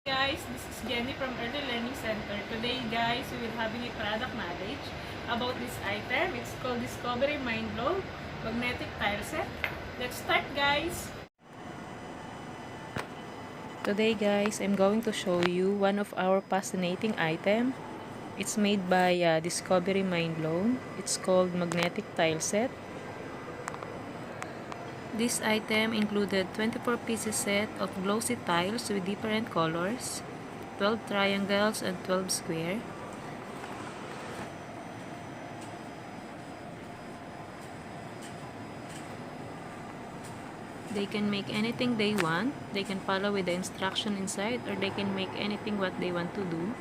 Guys, this is Jenny from Early Learning Center. Today guys, we will having a product knowledge about this item. It's called Discovery Mind Blow Magnetic Tileset. Let's start guys! Today guys, I'm going to show you one of our fascinating item. It's made by Discovery Mind Blow. It's called Magnetic Tileset. This item included 24 pieces set of glossy tiles with different colors, 12 triangles and 12 square. They can make anything they want. They can follow with the instruction inside, or they can make anything what they want to do.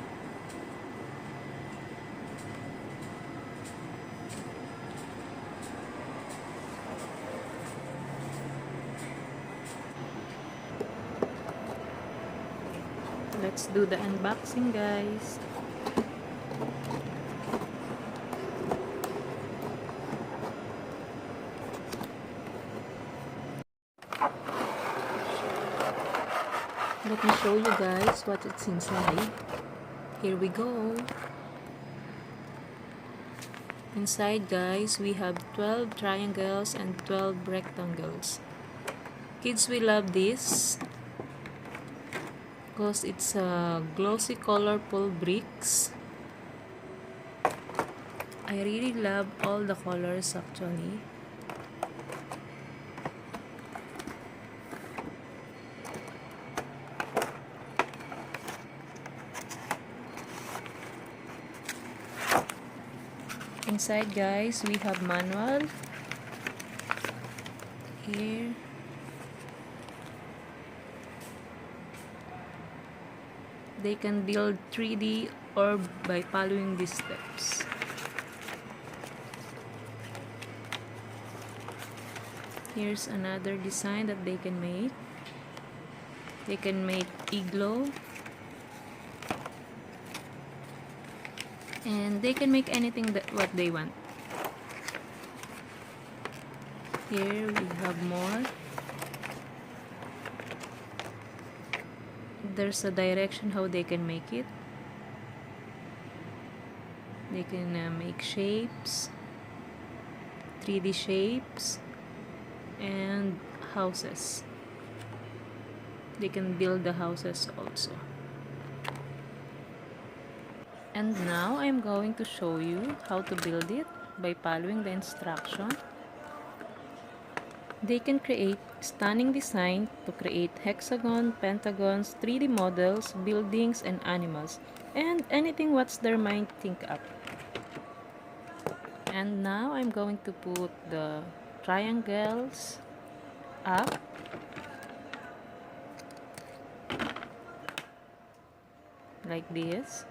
Let's do the unboxing guys. Let me show you guys what it's inside. Here we go. Inside guys, we have 12 triangles and 12 rectangles. Kids will love this because it's a glossy colorful bricks. I really love all the colors actually. Inside guys, we have manual here. They can build 3D or by following these steps. Here's another design that they can make. They can make igloo. And they can make anything that what they want. Here we have more. There's a direction how they can make it. They can make shapes, 3D shapes, and houses. They can build the houses also. And now I'm going to show you how to build it by following the instruction. They can create stunning design to create hexagon, pentagons, 3D models, buildings, and animals, and anything what's their mind think up. And now I'm going to put the triangles up. Like this.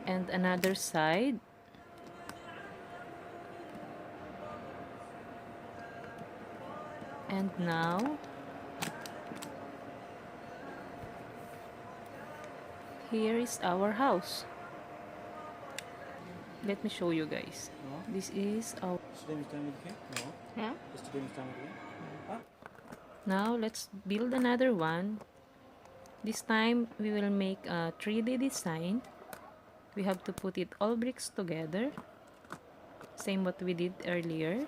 And another side. And now here is our house. Let me show you guys. This is our yeah. Now let's build another one. This time we will make a 3D design. We have to put it all bricks together, same what we did earlier.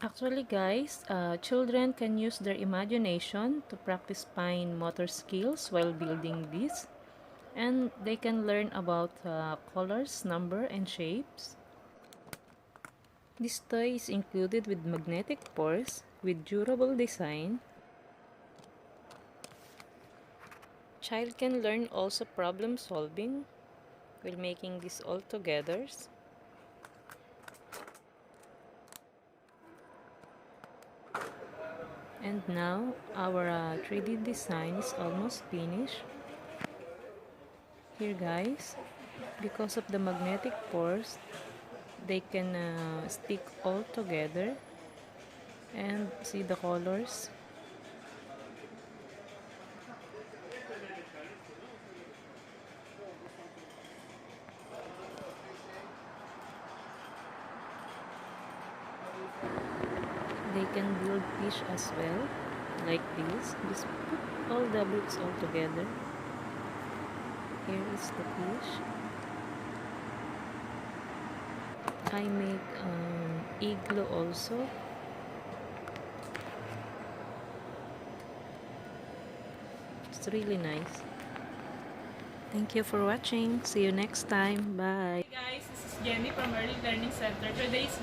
Actually guys, children can use their imagination to practice fine motor skills while building this, and they can learn about colors, number, and shapes. This toy is included with magnetic force with durable design. Child can learn also problem solving while making this all together. And now our 3D design is almost finished. Here guys, because of the magnetic force, they can stick all together and see the colors. They can build fish as well, like this. Just put all the bricks all together. Here is the fish. I made igloo also. It's really nice. Thank you for watching. See you next time. Bye. Hey guys, this is Jenny from Early Learning Center. Today's